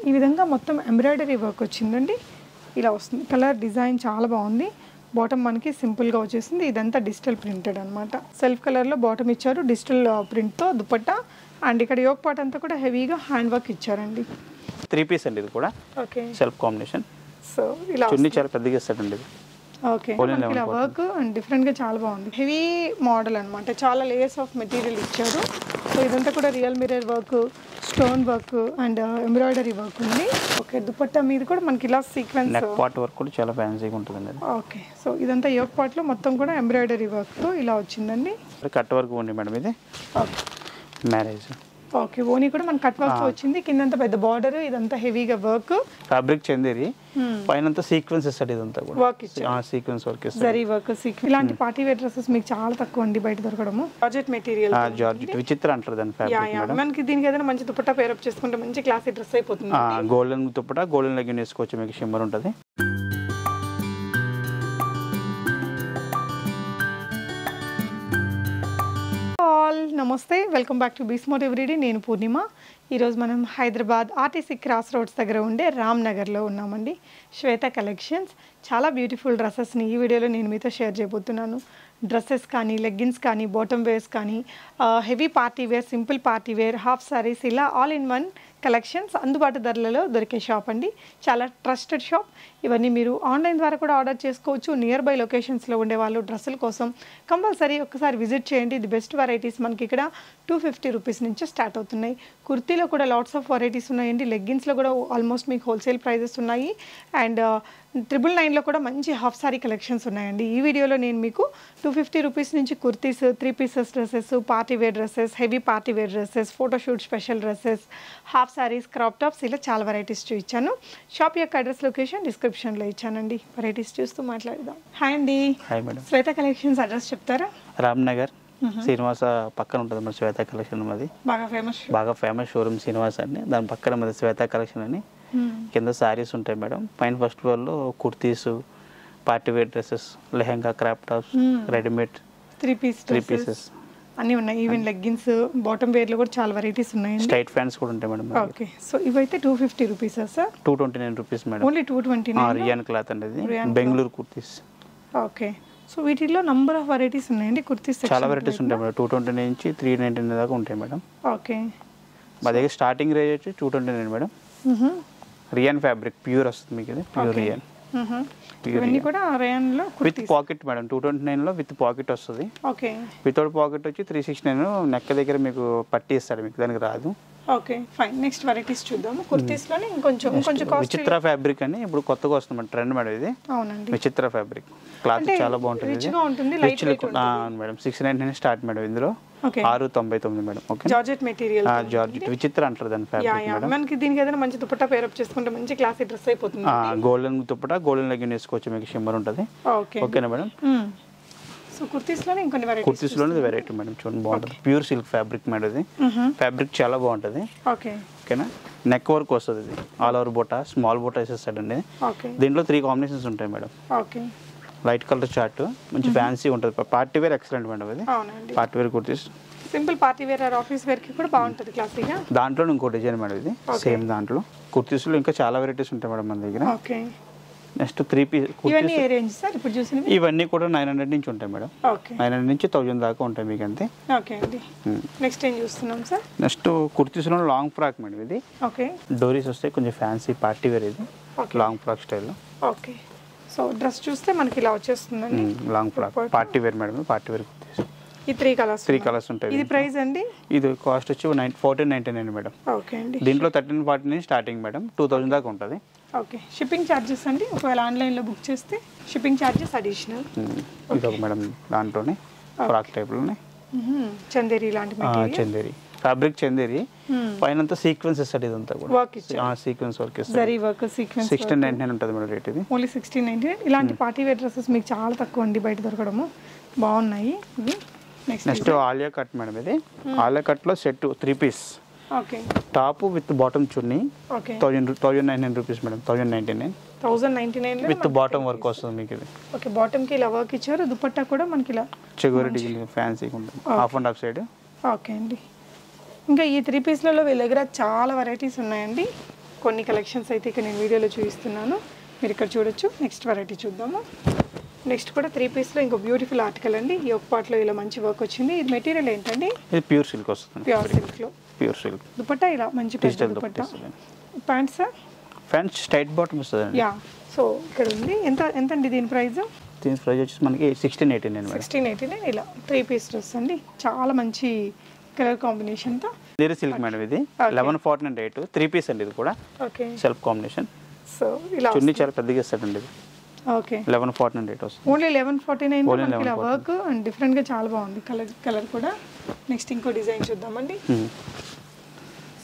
ఈ విధంగా మొత్తం ఎంబ్రాయిడరీ వర్క్ వచ్చిందండి. ఇలా వస్తుంది. కలర్ డిజైన్ చాలా బాగుంది. బాటమ్ మనకి సింపుల్గా వచ్చేసింది. ఇదంతా డిజిటల్ ప్రింటెడ్ అనమాట. సెల్ఫ్ కలర్లో బాటమ్ ఇచ్చారు డిజిటల్ ప్రింట్తో దుపట్టా. అండ్ ఇక్కడ యోక్ పార్ట్ అంతా కూడా హెవీగా హ్యాండ్ వర్క్ ఇచ్చారండి. 3 పీస్ అండి ఇది కూడా. Okay, self combination. సో ఇలా చున్నీ చాలా పెద్దగా ఇస్తాడండి ఇది. ఓకే, ఇలా వర్క్ అండ్ డిఫరెంట్గా చాలా బాగుంది. హెవీ మోడల్ అనమాట. చాలా లేయర్స్ ఆఫ్ మెటీరియల్ ఇచ్చారు. సో ఇదంతా కూడా real mirror work, stone work and embroidery work ఉంది. ఓకే, దుపట్టా మీద కూడా మనకి ఇలా సీక్వెన్స్ నెక్ పార్ట్ వర్క్ కూడా చాలా ఫ్యాన్సీగా ఉంటుందండి. ఓకే, సో ఇదంతా యోక్ పార్ట్లో మొత్తం కూడా ఎంబ్రాయిడరీ వర్క్తో ఇలా వచ్చిందండి. కట్ వర్క్ ఉంది మేడం ఇది. Okay, marriage. ఓకే, ఓనీ కూడా మన కట్ వర్క్ వచ్చింది. కిందంతా పెద్ద బార్డర్, ఇదంతా హెవీగా వర్క్. ఫ్యాబ్రిక్ చందేరి, పైనంతా సీక్వెన్స్ ఇస్తాడు. ఇదంతా కూడా వర్క్ సీక్వెన్స్ వర్క్ ఇస్తాడు. Zari work sequence. ఇలాంటి పార్టీ వేర్ డ్రెస్సెస్ మీకు చాలా తక్కువ అండి బయట దొరకడము. జార్జెట్ మెటీరియల్, జార్జెట్ విచిత్ర అంటారు దాని ఫ్యాబ్రిక్ మేడం. మనకి దీనికి ఏదైనా మంచి దుపట్టా పేర్ అప్ చేసుకుంటే మంచి క్లాసీ డ్రెస్ అయిపోతుంది. గోల్డెన్ దుపట్టా, గోల్డెన్ లెగ్గిన్ వేసుకోవచ్చు. మీకు షిమ్మర్ ఉంటుంది. నమస్తే, వెల్కమ్ బ్యాక్ టు బీస్మోట్ ఎవ్రీడే. నేను పూర్ణిమ. ఈరోజు మనం హైదరాబాద్ ఆర్టీసీ క్రాస్ రోడ్స్ దగ్గర ఉండే రామ్ నగర్లో ఉన్నామండి. శ్వేత కలెక్షన్స్. చాలా బ్యూటిఫుల్ డ్రెస్సెస్ని ఈ వీడియోలో నేను మీతో షేర్ చేయబోతున్నాను. డ్రెస్సెస్ కానీ, లెగ్గిన్స్ కానీ, బాటమ్ వేర్స్ కానీ, heavy party wear, simple party wear, half saris, ఇలా ఆల్ ఇన్ వన్ కలెక్షన్స్ అందుబాటు ధరలలో దొరికే షాప్ అండి. చాలా ట్రస్టెడ్ షాప్. ఇవన్నీ మీరు ఆన్లైన్ ద్వారా కూడా ఆర్డర్ చేసుకోవచ్చు. నియర్ బై లొకేషన్స్లో ఉండే వాళ్ళు డ్రెస్సుల కోసం కంపల్సరీ ఒక్కసారి విజిట్ చేయండి. ది బెస్ట్ వెరైటీస్ మనకి ఇక్కడ 250 రూపీస్ నుంచి స్టార్ట్ అవుతున్నాయి. కుర్తీలో కూడా లాట్స్ ఆఫ్ వెరైటీస్ ఉన్నాయండి. లెగ్గిన్స్లో కూడా ఆల్మోస్ట్ మీకు హోల్సేల్ ప్రైజెస్ ఉన్నాయి. అండ్ 999లో కూడా మంచి హాఫ్ సారీ కలెక్షన్స్ ఉన్నాయండి. ఈ వీడియోలో నేను మీకు 250 రూపీస్ నుంచి kurtis, 3 pieces dresses, party wear dresses, heavy party wear dresses, photoshoot special dresses, half saris, crop tops, ఇలా చాలా వెరైటీస్ చూపించాను. షాప్ యొక్క అడ్రస్, లొకేషన్ డిస్క్రిప్షన్లో ఇచ్చానండి. వెరైటీస్ చూస్తూ మాట్లాడదాం. హాయ్ అండి. Hi madam. Shweta collections address చెప్తారా? రామ్ నగర్ శ్రీనివాస పక్కన ఉంటుంది మరి శ్వేత కలెక్షన్. అది బాగా ఫేమస్ షోరూమ్ శ్రీనివాస అండి. దాని పక్కన మరి శ్వేత కలెక్షన్ అని. కింద శారీస్ ఉంటాయి మేడం. పైన ఫస్ట్ ఫ్లోర్లో kurtis, party wear dresses, lehenga, crop tops, readymade 3 pieces అన్నీ ఉన్నాయి. ఈవెన్ లెగ్గిన్స్, బాటమ్ వేర్లో కూడా చాలా వెరైటీస్ ఉన్నాయి. స్ట్రైట్ ఫ్యాన్స్ కూడా ఉంటాయి మేడం. ఓకే, సో ఇవైతే 250 rupees sir? 229 rupees madam. Only 229. Rayon cloth అండి ఇది. బెంగళూరు కుర్తీస్. ఓకే, సో వీటిలో నంబర్ ఆఫ్ వెరైటీస్ ఉన్నాయండి. కుర్తీస్ చాలా వెరైటీస్ ఉంటాయి మేడం. 229 నుంచి 399 దాకా ఉంటాయి మేడం. ఓకే, మా దగ్గర స్టార్టింగ్ రేంజ్ వచ్చి 229 మేడం. రియాన్ ఫ్యాబ్రిక్ ప్యూర్ వస్తుంది మీకు. ఇది ప్యూర్ రియాన్. ఇవన్నీ కూడా రియాన్లో విత్ పాకెట్ మేడం. 229లో విత్ పాకెట్ వస్తుంది. ఓకే, వితౌట్ పాకెట్ వచ్చి 369. నెక్ దగ్గర మీకు పట్టి ఇస్తాడు, మీకు దానికి రాదు. Okay, fine. నెక్స్ట్ వెరైటీస్ చూద్దాము. కుర్తీస్లోనే ఇంకొంచెం విచిత్ర ఫ్యాబ్రిక్ అని ఇప్పుడు కొత్తగా వస్తుంది ట్రెండ్ మేడం ఇది. అవునండి, విచిత్ర ఫ్యాబ్రిక్. క్లాత్ చాలా బాగుంటుంది. Madam 699 start madam. ఇందులో 699 madam. Okay, georgette material. Georgette విచిత్ర అంటారు దాని ఫ్యాబ్రిక్ మేడం. మనకి దీనికి ఏదైనా మంచి దుపట్టా పేర్ అప్ చేసుకుంటే మంచి క్లాసీ డ్రెస్ అయిపోతుంది. గోల్డెన్ దుపట్టా, గోల్డెన్ లెగ్గిన్ వేసుకోవచ్చు. మీకు షిమ్మర్ ఉంటుంది. ఓకేనా మేడం? సో కుర్తీస్లోనే ఇంకొన్ని వెరైటీస్. కుర్తీస్లోనే variety madam. చూడండి, బాగుంటుంది. ప్యూర్ సిల్క్ ఫ్యాబ్రిక్ మేడం ఇది. ఫ్యాబ్రిక్ చాలా బాగుంటుంది. ఓకే, ఓకేనా. నెక్ వర్క్ వస్తుంది. ఇది ఆల్ ఓవర్ బోటా, స్మాల్ బోటా వేసేస్తాడండి. దీంట్లో 3 కాంబినేషన్స్ ఉంటాయి madam. Okay, light colour chart, మంచి ఫ్యాన్సీ ఉంటుంది. పార్టీ వేర్ ఎక్సలెంట్ మేడం ఇది. Party wear kurtis, simple party wear or office wear కి కూడా బాగుంటుంది క్లాసీగా. దాంట్లో ఇంకో డిజైన్ మేడం ఇది. సేమ్ దాంట్లో కుర్తీస్లో ఇంకా చాలా వెరైటీస్ ఉంటాయి మేడం మన దగ్గర. Okay, next 3 piece. ఇవన్నీ ఏ రేంజ్ సార్ ఇప్పుడు చూసినవి? ఇవన్నీ కూడా 900 నుంచి ఉంటాయి మేడం. ఓకే, 900 నుంచి 1000 దాకా ఉంటాయి మీకు అంతే. ఓకే అండి. నెక్స్ట్ ఏం చూస్తున్నాం సార్? నెక్స్ట్ కుర్తీస్లో లాంగ్ ఫ్రాక్ మేడం ఇది. ఓకే, డోరీస్ వస్తాయి, కొంచెం ఫ్యాన్సీ పార్టీ వేర్ ఇది. లాంగ్ ఫ్రాక్ స్టైల్లో. ఓకే, సో డ్రెస్ చూస్తే మనకి ఇలా వచ్చేస్తుందండి. Long frock party wear madam. Party wear kurtis. ఈ 3 కలర్స్ ఉంటాయి. ఇది ప్రైస్ అండి? ఇది కాస్ట్ వచ్చి 1499 మేడం. ఓకే అండి. దీంట్లో 1340 స్టార్టింగ్ మేడం. 2000 దాకా ఉంటుంది. ఓకే, షిప్పింగ్ ఛార్జెస్ అండి ఒకవేళ ఆన్లైన్లో బుక్ చేస్తే షిప్పింగ్ ఛార్జెస్ అడిషనల్. ఇది ఒక మేడం దాంట్లోనే ఫ్రాక్ టైప్లోనే చందేరి లాంటి మెటీరియల్. చందేరి ఫ్యాబ్రిక్, చందేరి. పైనంతా సీక్వెన్స్ ఇస్తాడు. ఇదంతా కూడా సీక్వెన్స్ వర్క్ ఇస్తాడు. Zari work sequence. 1699 ఉంటుంది మేడం రేట్. ఇది ఓన్లీ 1699. ఇలాంటి పార్టీ వేర్ డ్రెస్సెస్ మీకు చాలా తక్కువ అండి బయట దొరకడము. బాగున్నాయి ఇవి. నెక్స్ట్ ఆలియా కట్ మేడం ఇది. ఆలియా కట్లో set 3 piece. Okay, top with bottom chunni. Okay, 1900 rupees madam. 1099 with bottom work వస్తుంది మీకు ఇది. ఓకే, బాటమ్ కి ఇలా వర్క్ ఇచ్చారు. దుపట్టా కూడా మనకి ఇలా చెగోరి డిజైన్ ఫ్యాన్సీగా ఉంటుంది. Half and half side. Okay అండి. ఇంకా ఈ 3 పీస్లలో వీళ్ళ దగ్గర చాలా వెరైటీస్ ఉన్నాయండి. కొన్ని కలెక్షన్స్ అయితే ఇక్కడ నేను వీడియోలో చూపిస్తున్నాను, మీరు ఇక్కడ చూడొచ్చు. నెక్స్ట్ వెరైటీ చూద్దాము. నెక్స్ట్ కూడా 3 పీస్లో ఇంకో బ్యూటిఫుల్ ఆర్టికల్ అండి. ఈ ఒక పార్ట్లో ఇలా మంచి వర్క్ వచ్చింది. ఇది మెటీరియల్ ఏంటండి? ఇది ప్యూర్ సిల్క్ వస్తుంది. ప్యూర్ సిల్క్లో ప్యూర్ సిల్క్ దుపట్టా ఇలా మంచి పెద్ద dupatta. Pants pant straight bottom వస్తుంది. యా, సో ఇక్కడ ఉంది. ఎంత అండి దీని ప్రైస్? దీని ప్రైస్ వచ్చేసి మనకి 1689 మేడం. 1689 ఇలా 3 పీస్ డ్రెస్ అండి. చాలా మంచి కలర్ కాంబినేషన్తో. ఇది సిల్క్ మేడం. ఇది 1149 రేటు. 3 పీస్ అండి. ఇది కూడా ఓకే, సెల్ఫ్ కాంబినేషన్. సో ఇలా చున్నీ చాలా పెద్దగా ఇస్తాడండి. ఇది ఓకే 1149 రేట్ వస్తుంది. ఓన్లీ 1149 మనకి ఇలా వర్క్ అండ్ డిఫరెంట్గా చాలా బాగుంది. కలర్ కూడా. నెక్స్ట్ ఇంకో డిజైన్ చూద్దామండి.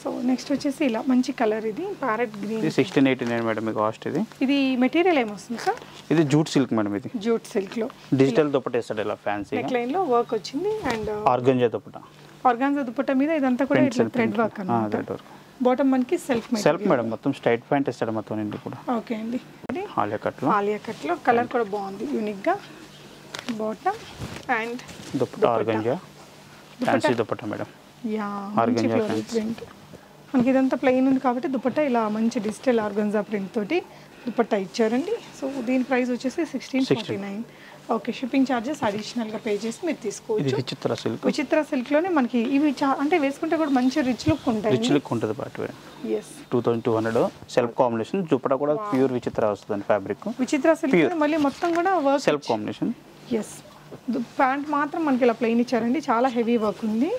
సో నెక్స్ట్ వచ్చేసి ఇలా మంచి కలర్, ఇది ప్యారెట్ గ్రీన్. 1689 మేడం మీ కాస్ట్. ఇది మెటీరియల్ ఏమొస్తుంది సార్? ఇది జూట్ సిల్క్ మేడం. ఇది జూట్ సిల్క్లో డిజిటల్ దుపట్టా ఇస్తాడు ఇలా ఫ్యాన్సీ నెక్ లైన్లో వర్క్ వచ్చింది. And organza dupatta. Organza dupatta మీద ఇదంతా కూడా ఇట్లా థ్రెడ్ వర్క్ అన్నమాట. బాటమ్ మనకి సెల్ఫ్ మేడం. మొత్తం స్ట్రైట్ ప్యాంట్ ఇస్తాడు మొత్తం నిండి కూడా. ఓకే అండి. ఆలియా కట్లో కలర్ కూడా బాగుంది యూనిక్గా. Bottom and dupatta organza fancy dupatta madam. Yeah, organza print. మనకి ఇదంతా ప్లెయిన్ ఉంది కాబట్టి దుపట్టా ఇలా మంచి డిజిటల్ ఆర్గంజా ప్రింట్ తోటి దుపట్టా ఇచ్చారండి. సో దీని ప్రైస్ వచ్చేసి 1649. ఓకే, షిప్పింగ్ ఛార్జెస్ అడిషనల్గా పే చేసి మీరు తీసుకోవచ్చు. విచిత్ర సిల్క్లోనే మనకి ఇవి అంటే వేసుకుంటే కూడా మంచి రిచ్ లుక్ ఉంటాయి. రిచ్ లుక్ ఉంటుంది. పాటు ఎస్ 2200 సెల్ఫ్ కాంబినేషన్. దుపట్టా కూడా ప్యూర్ విచిత్ర వస్తుంది ఫ్యాబ్రిక్. విచిత్ర సిల్క్ మళ్ళీ మొత్తం కూడా work self combination. Yes, pant మాత్రం మనకి ఇలా ప్లెయిన్ ఇచ్చారండి. చాలా హెవీ వర్క్ ఉంది.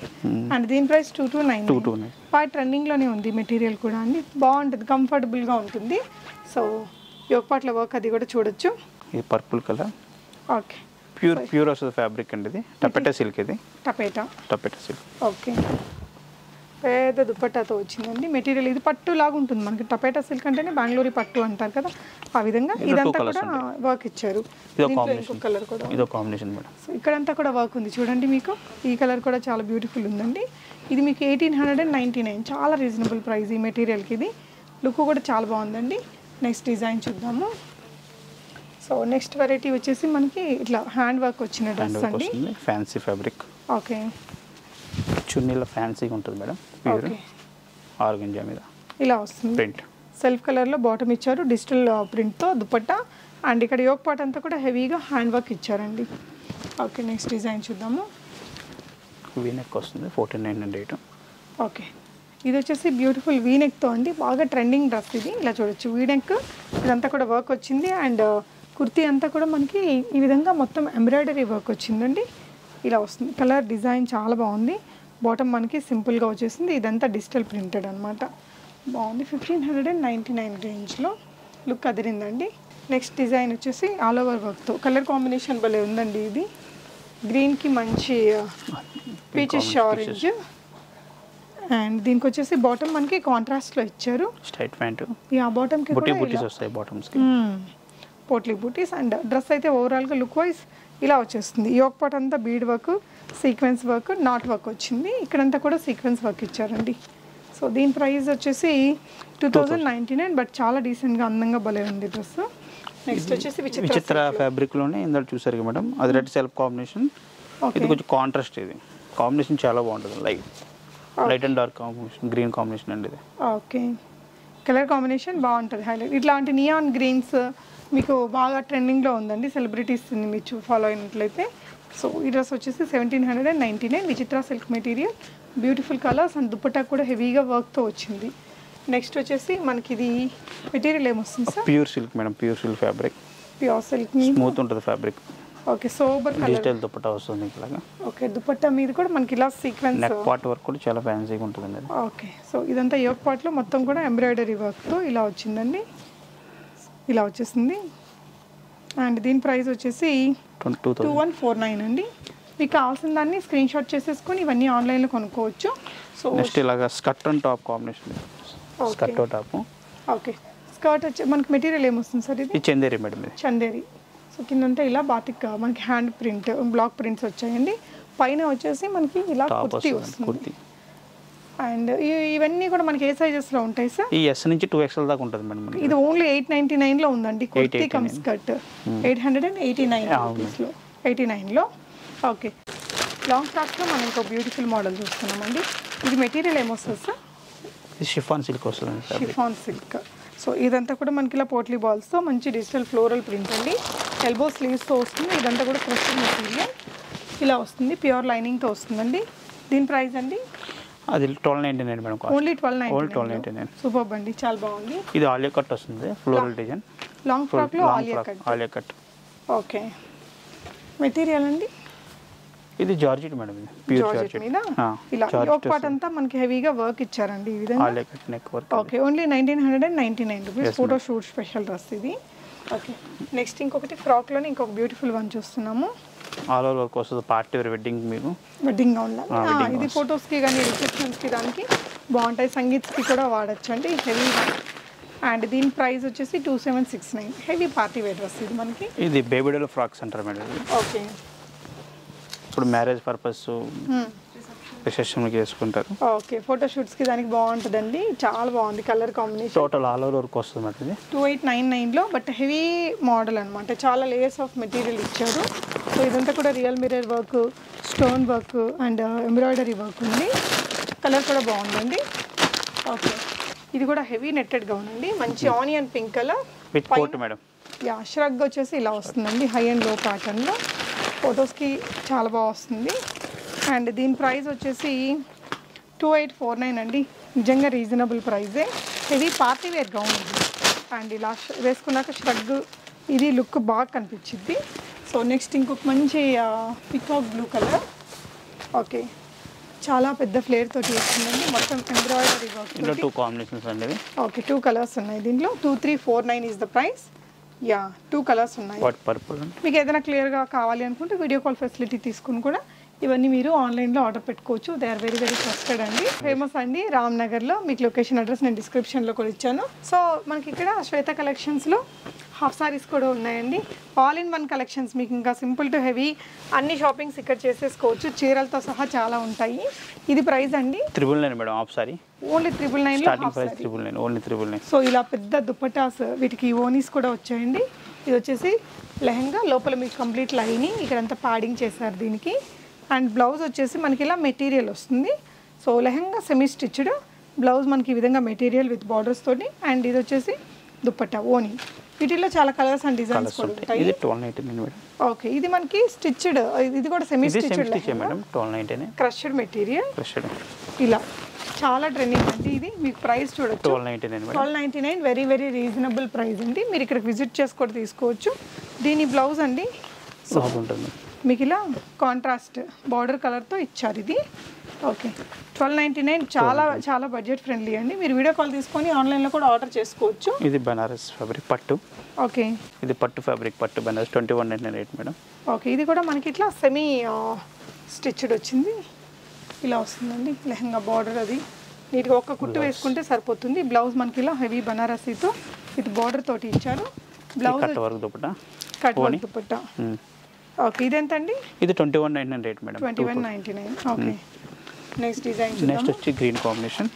అండ్ దీని ప్రైస్ 229. ట్రెండింగ్లోనే ఉంది మెటీరియల్ కూడా అండి. బాగుంటుంది, కంఫర్టబుల్గా ఉంటుంది. సో యోగపాట్ల వర్క్ అది కూడా చూడొచ్చు. ఇది పర్పుల్ కలర్. ఓకే, ప్యూర్ వస్తుంది ఫ్యాబ్రిక్ అండి. ఇది టపెటా సిల్క్. ఇది టపెటా సిల్క్. ఓకే, పెద్ద దుపట్టాతో వచ్చిందండి మెటీరియల్. ఇది పట్టు లాగా ఉంటుంది మనకి. టపెటా సిల్క్ అంటేనే బెంగళూరు పట్టు అంటారు కదా, ఆ విధంగా ఇదంతా కూడా వర్క్ ఇచ్చారు. కలర్ కూడా ఇదో కాంబినేషన్ మేడం. సో ఇక్కడంతా కూడా వర్క్ ఉంది చూడండి. మీకు ఈ కలర్ కూడా చాలా బ్యూటిఫుల్ ఉందండి. ఇది మీకు 1899. చాలా రీజనబుల్ ప్రైస్ ఈ మెటీరియల్కి. ఇది లుక్ కూడా చాలా బాగుందండి. నెక్స్ట్ డిజైన్ చూద్దాము. సో నెక్స్ట్ వెరైటీ వచ్చేసి మనకి ఇట్లా హ్యాండ్ వర్క్ వచ్చిన డ్రెస్ అండి. Fancy fabric. ఓకే, చున్నీలో ఫ్యాన్సీగా ఉంటుంది మేడం. ప్యూర్ ఆర్గంజా మీద ఇలా వస్తుంది ప్రింట్. సెల్ఫ్ కలర్లో బాటమ్ ఇచ్చారు, డిజిటల్ ప్రింట్తో దుపట్టా. అండ్ ఇక్కడ యోగ్ పార్ట్ అంతా కూడా హెవీగా హ్యాండ్ వర్క్ ఇచ్చారండి. ఓకే, నెక్స్ట్ డిజైన్ చూద్దాము. వీనెక్ వస్తుంది 1498. ఓకే, ఇది వచ్చేసి బ్యూటిఫుల్ వీనెక్తో అండి. బాగా ట్రెండింగ్ డ్రెస్ ఇది. ఇలా చూడొచ్చు వీనెక్, ఇదంతా కూడా వర్క్ వచ్చింది. అండ్ కుర్తీ అంతా కూడా మనకి ఈ విధంగా మొత్తం ఎంబ్రాయిడరీ వర్క్ వచ్చిందండి. ఇలా వస్తుంది. కలర్ డిజైన్ చాలా బాగుంది. బాటమ్ మనకి సింపుల్గా వచ్చేసింది. ఇదంతా డిజిటల్ ప్రింటెడ్ అనమాట. బాగుంది. 1599 రేంజ్లో లుక్ అదిరిందండి. నెక్స్ట్ డిజైన్ వచ్చేసి ఆల్ ఓవర్ వర్క్తో కలర్ కాంబినేషన్ భలే ఉందండి. ఇది గ్రీన్కి మంచి పీచెస్ ఆరెంజ్. అండ్ దీనికి వచ్చేసి బాటమ్ మనకి కాంట్రాస్ట్లో ఇచ్చారు. Straight pant. ఆ బాటమ్కి బూటీస్ వస్తాయి బాటమ్స్కి. పోట్లీ బూటీస్. అండ్ డ్రెస్ అయితే ఓవరాల్గా లుక్ వైజ్ ఇలా వచ్చేస్తుంది. యోగ్ పార్ట్ అంతా bead work, sequence work, not work వచ్చింది. ఇక్కడంతా కూడా సీక్వెన్స్ వర్క్ ఇచ్చారండి. సో దీని ప్రైస్ వచ్చేసి 2099. బట్ చాలా డీసెంట్గా అందంగా భలే ఉంది డ్రెస్. నెక్స్ట్ వచ్చేసి విచిత్ర ఫ్యాబ్రిక్లోనే ఇందులో చూసారు మేడం. అది రెడ్ సెల్ఫ్ కాంబినేషన్. ఇది కొంచెం కాంట్రాస్ట్. ఇది కాంబినేషన్ చాలా బాగుంటుంది. Light and dark combination, green combination అండి ఇది. ఓకే, కలర్ కాంబినేషన్ బాగుంటుంది. హైలైట్ ఇట్లాంటి నియాన్ గ్రీన్స్ మీకు బాగా ట్రెండింగ్లో ఉందండి. సెలబ్రిటీస్ని మీరు ఫాలో అయినట్లయితే. సో ఈ డ్రెస్ వచ్చేసి 1799. విచిత్ర silk material, beautiful colours and dupatta కూడా హెవీగా వర్క్తో వచ్చింది. నెక్స్ట్ వచ్చేసి మనకి ఇది మెటీరియల్ ఏమొస్తుంది sir? Pure silk madam. Pure silk fabric. Pure silk smooth ఉంటుంది fabric. Okay, sober colour. Digital dupatta వస్తుంది ఇలాగా. ఓకే, దుపట్టా మీద కూడా మనకి ఇలా సీక్వెన్స్ నెక్ పార్ట్ వర్క్ కూడా చాలా ఫ్యాన్సీగా ఉంటుందండి. ఓకే, సో ఇదంతా యోగ్ పార్ట్లో మొత్తం కూడా ఎంబ్రాయిడరీ వర్క్తో ఇలా వచ్చిందండి. ఇలా వచ్చేసింది. అండ్ దీని ప్రైస్ వచ్చేసి 2149 అండి. మీకు కావాల్సిన దాన్ని స్క్రీన్ షాట్ చేసేసుకొని ఇవన్నీ ఆన్లైన్లో కొనుక్కోవచ్చు. సో నెక్స్ట్ ఇలాగా skirt and top combination. Skirt top. Okay, skirt వచ్చి మనకి మెటీరియల్ ఏమొస్తుంది సార్? ఇది చందేరి మేడం. చందేరి. సో కిందంతా ఇలా బాతిక్ మనకి హ్యాండ్ ప్రింట్, బ్లాక్ ప్రింట్స్ వచ్చాయండి. పైన వచ్చేసి మనకి ఇలా కుర్తీ వస్తుంది. అండ్ ఇవన్నీ కూడా మనకి ఏ సైజెస్లో ఉంటాయి సార్? ఈ S నుంచి 2XL దాకా ఉంటుంది మేడం. ఇది ఓన్లీ 899లో ఉందండి. కుర్తీ కమ్ స్కర్ట్ 889 89లో. ఓకే, లాంగ్ ఫ్రాక్స్లో మనం ఇంకో బ్యూటిఫుల్ మోడల్ చూస్తున్నామండి. ఇది మెటీరియల్ ఏమొస్తుంది సార్? ఇది షిఫాన్ సిల్క్ వస్తుంది ఫ్యాబ్రిక్. Chiffon silk. సో ఇదంతా కూడా మనకి ఇలా పోట్లీ బాల్స్తో మంచి డిజిటల్ ఫ్లోరల్ ప్రింట్ అండి. ఎల్బో స్లీవ్స్తో వస్తుంది. ఇదంతా కూడా క్రష్డ్ మెటీరియల్ ఇలా వస్తుంది. ప్యూర్ లైనింగ్తో వస్తుందండి. దీని ప్రైస్ అండి అది 1299 మేడం. ఓన్లీ 1299. సూపర్ అండి, చాలా బాగుంది. ఇది ఆలియా కట్ వస్తుంది, ఫ్లోరల్ డిజైన్. లాంగ్ ఫ్రాక్లో ఆలియా కట్. ఓకే. మెటీరియల్ అండి ఇది జార్జెట్ మేడం. ఇది ప్యూర్ జార్జెట్ మీద ఇలా యోక్ పార్ట్ అంతా మనకి హెవీగా వర్క్ ఇచ్చారండి ఈ విధంగా. Alia cut neck work. Okay. Only 1999 rupees. Photo shoot special dress ఇది. ఓకే. నెక్స్ట్ ఇంకొకటి ఫ్రాక్లోనే ఇంకొక బ్యూటిఫుల్ వన్ చూస్తున్నాము. ఆల్ ఓవర్ వర్క్ వస్తుంది. పార్టీ వేర్ వెడ్డింగ్ మీకు వెడ్డింగ్ గౌన్లా. ఇది ఫొటోస్కి కానీ రిసెప్షన్స్కి దానికి బాగుంటాయి. సంగీత్కి కూడా వాడచ్చు అండి హెవీగా. అండ్ దీని ప్రైస్ వచ్చేసి 2769. హెవీ పార్టీ వేర్ డ్రెస్ ఇది మనకి. ఇది బేబీ డాల్ ఫ్రాక్స్ అంటారు మేడం. ఓకే. ఇప్పుడు మ్యారేజ్ పర్పస్ రిసెప్షన్కి వేసుకుంటారు. ఓకే. ఫోటో షూట్స్కి దానికి బాగుంటుందండి. చాలా బాగుంది colour combination. Total all over work వస్తుంది మేడం. ఇది 2899లో బట్ హెవీ మోడల్ అనమాట. చాలా లేయర్స్ ఆఫ్ మెటీరియల్ ఇచ్చారు. సో ఇదంతా కూడా real mirror work, stone work and embroidery work ఉంది. కలర్ కూడా బాగుందండి. ఓకే. ఇది కూడా హెవీ నెట్టెడ్ గౌన్ అండి. మంచి onion pink colour with coat madam. Yeah, shrug వచ్చేసి ఇలా వస్తుందండి. హై అండ్ లో ప్యాటర్న్లో ఫొటోస్కి చాలా బాగా వస్తుంది. అండ్ దీని ప్రైస్ వచ్చేసి 2849 అండి. నిజంగా రీజనబుల్ ప్రైజే. హెవీ పార్టీ వేర్ గౌన్ ఇది. అండ్ ఇలా వేసుకున్నాక ష్రగ్ ఇది లుక్ బాగా కనిపించింది. సో నెక్స్ట్ ఇంకొక మంచి పికాక్ బ్లూ కలర్. ఓకే. చాలా పెద్ద ఫ్లేర్ తోటి వస్తుందండి. మొత్తం ఎంబ్రాయిడరీ వర్క్. ఇందులో 2 కాంబినేషన్స్ అండి. ఓకే. 2 కలర్స్ ఉన్నాయి దీంట్లో. 2349 is the price. Yeah, 2 colours ఉన్నాయి. పర్పుల్. మీకు ఏదైనా క్లియర్గా కావాలి అనుకుంటే వీడియో కాల్ ఫెసిలిటీ తీసుకుని కూడా ఇవన్నీ మీరు ఆన్లైన్లో ఆర్డర్ పెట్టుకోవచ్చు. They are very very trusted అండి. ఫేమస్ అండి రామ్నగర్లో. మీకు లొకేషన్ అడ్రస్ నేను డిస్క్రిప్షన్లో కూడా ఇచ్చాను. సో మనకి ఇక్కడ శ్వేత కలెక్షన్స్లో హాఫ్ సారీస్ కూడా ఉన్నాయండి. All in one collections. మీకు ఇంకా సింపుల్ టు హెవీ అన్ని షాపింగ్స్ ఇక్కడ చేసేసుకోవచ్చు. చీరలతో సహా చాలా ఉంటాయి. ఇది ప్రైస్ అండి 999 madam. Half sorry only 999. Starting price 999. Only 999. So ఇలా పెద్ద దుపట్టాస్, వీటికి ఓనీస్ కూడా వచ్చాయండి. ఇది వచ్చేసి లెహంగా. లోపల మీకు కంప్లీట్ లైనింగ్, ఇక్కడంతా ప్యాడింగ్ చేశారు దీనికి. అండ్ బ్లౌజ్ వచ్చేసి మనకి ఇలా మెటీరియల్ వస్తుంది. So lehenga semi stitched, blouse మనకి ఈ విధంగా మెటీరియల్ విత్ బార్డర్స్ తోటి. అండ్ ఇది వచ్చేసి దుపట్టా ఓనీ. వీటిలో చాలా కలర్స్ అండ్ డిజైన్స్ కూడా ఉంటాయి. ఇది 1299 మేడం. ఓకే. ఇది మనకి స్టిచ్డ్, ఇది కూడా semi stitched madam. 1299. Crushed material ఇలా చాలా ట్రెండింగ్ అండి. ఇది మీకు ప్రైస్ చూడొచ్చు 1299. వెరీ వెరీ రీజనబుల్ ప్రైస్ అండి. మీరు ఇక్కడ విజిట్ చేసి కూడా తీసుకోవచ్చు. దీని బ్లౌజ్ అండి మీకు ఇలా కాంట్రాస్ట్ బార్డర్ కలర్తో ఇచ్చారు ఇది. ఓకే. 1299. చాలా చాలా బడ్జెట్ ఫ్రెండ్లీ అండి. మీరు వీడియో కాల్ తీసుకొని ఆన్లైన్లో కూడా ఆర్డర్ చేసుకోవచ్చు. ఇది బనారస్ ఫ్యాబ్రిక్ పట్టు. ఓకే. ఇది పట్టు ఫ్యాబ్రిక్ పట్టు బనారస్ 2199 మేడం. ఓకే. ఇది కూడా మనకి ఇట్లా సెమీ స్టిచ్డ్ వచ్చింది. ఇలా వస్తుందండి లెహంగా బార్డర్. అది నీట్గా ఒక్క కుట్టు వేసుకుంటే సరిపోతుంది. బ్లౌజ్ మనకి ఇలా హెవీ బనారసీతో విత్ బార్డర్ తోటి ఇచ్చారు. Blouse cut work dupatta. Okay. ఇదెంత అండి? ఇది 2199 madam. 2199. Okay. Next design next వచ్చి గ్రీన్ కాంబినేషన్.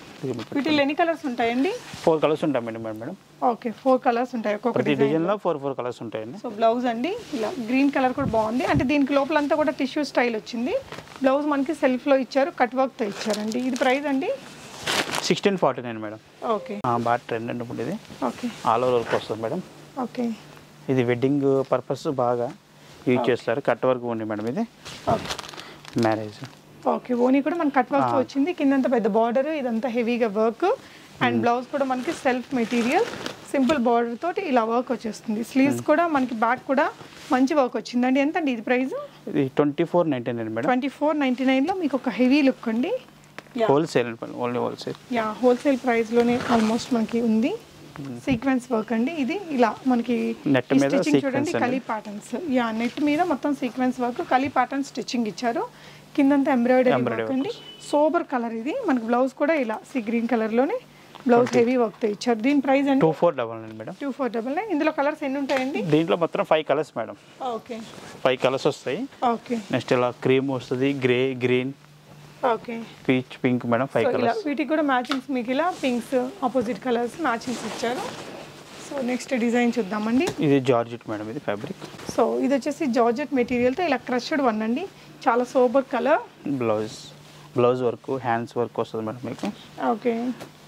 వీటిలో ఎన్ని కలర్స్ ఉంటాయండి? 4 కలర్స్ ఉంటాయి మేడం. ఓకే. 4 కలర్స్ ఉంటాయి ఒక్కొక్క డిజైన్లో 4 కలర్స్ ఉంటాయండి. సో బ్లౌజ్ అండి ఇలా గ్రీన్ కలర్ కూడా బాగుంది. అంటే దీనికి లోపలంతా కూడా టిష్యూ స్టైల్ వచ్చింది. బ్లౌజ్ మనకి సెల్ఫ్లో ఇచ్చారు, కట్ వర్క్తో ఇచ్చారండి. ఇది ప్రైస్ అండి 1649 మేడం. ఓకే. బాగా ట్రెండ్ అండి ఇప్పుడు ఇది. ఓకే. ఆల్ ఓవర్ వర్క్ వస్తుంది మేడం. ఓకే. ఇది వెడ్డింగ్ పర్పస్ బాగా యూజ్ చేస్తారు. కట్ వర్క్ ఉంది మేడం. ఇది మ్యారేజ్. ఓకే. ఓనీ కూడా మనకి కట్ వర్క్ వచ్చింది. కిందంతా పెద్ద బార్డర్, ఇదంతా హెవీగా వర్క్. అండ్ బ్లౌజ్ కూడా మనకి సెల్ఫ్ మెటీరియల్ సింపుల్ బార్డర్ తోటి ఇలా వర్క్ వచ్చేస్తుంది. స్లీవ్స్ కూడా మనకి బ్యాక్ కూడా మంచి వర్క్ వచ్చిందండి. ఎంత అండి ఇది ప్రైస్? ఇది 2499 మేడం. 2499లో మీకు ఒక హెవీ లుక్ అండి. Wholesale only wholesale. Yeah, wholesale ప్రైస్లోనే ఆల్మోస్ట్ మనకి ఉంది. సీక్వెన్స్ వర్క్ అండి. ఇది ఇలా మనకి నెట్ మీద స్టిచ్చింగ్ చూడండి, కలీ ప్యాటర్న్స్. యా, నెట్ మీద మొత్తం సీక్వెన్స్ వర్క్, కలీ ప్యాటర్న్ స్టిచ్చింగ్ ఇచ్చారు. కిందంతా ఎంబ్రాయిడరీ వర్క్ అండి. సోబర్ కలర్ ఇది. మనకి బ్లౌజ్ కూడా ఇలా సీ గ్రీన్ కలర్లోనే బ్లౌజ్ హెవీ వర్క్తో ఇచ్చారు. దీని ప్రైస్ అండి 2499 మేడం. 2499. ఇందులో కలర్స్ ఎన్ని ఉంటాయండి? దీంట్లో మొత్తం 5 కలర్స్ మేడం. ఓకే. 5 కలర్స్ వస్తాయి. ఓకే. నెక్స్ట్ ఇలా క్రీమ్ వస్తుంది, grey, green, okay, peach, pink madam. 5 colours. వీటికి కూడా మ్యాచింగ్స్ మీకు ఇలా పింక్స్ ఆపోజిట్ కలర్స్ మ్యాచింగ్స్ ఇచ్చారు. సో నెక్స్ట్ డిజైన్ చూద్దామండి. ఇది జార్జెట్ మేడం. ఇది ఫ్యాబ్రిక్. సో ఇది వచ్చేసి జార్జెట్ మెటీరియల్తో ఇలా క్రష్డ్ వన్ అండి. చాలా sober colour. Blouse blouse work, hands work వస్తుంది మేడం మీకు. ఓకే.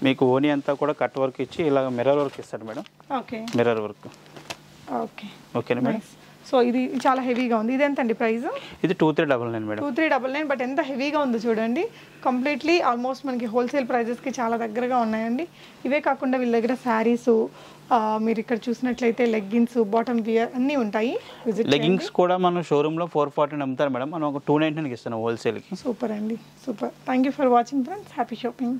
మీకు ఓనీ అంతా కూడా కట్ వర్క్ ఇచ్చి ఇలా మిర్రర్ వర్క్ ఇస్తాడు madam. Okay. Mirror work. Okay. ఓకేనా మేడం. సో ఇది చాలా హెవీగా ఉంది. ఇది ఎంత అండి ప్రైస్? ఇది 2399 మేడం. 2399. బట్ ఎంత హెవీగా ఉందో చూడండి. కంప్లీట్లీ ఆల్మోస్ట్ మనకి హోల్సేల్ ప్రైజెస్కి చాలా దగ్గరగా ఉన్నాయండి. ఇవే కాకుండా వీళ్ళ దగ్గర శారీస్, మీరు ఇక్కడ చూసినట్లయితే లెగ్గిన్స్, బాటమ్ వియర్ అన్నీ ఉంటాయి. లెగ్గింగ్స్ కూడా మనం షోరూంలో 440 అమ్ముతారు మేడం, మనం ఒక 299కి ఇస్తున్నాం హోల్సేల్కి. సూపర్ అండి, super. Thank you for watching friends. Happy shopping.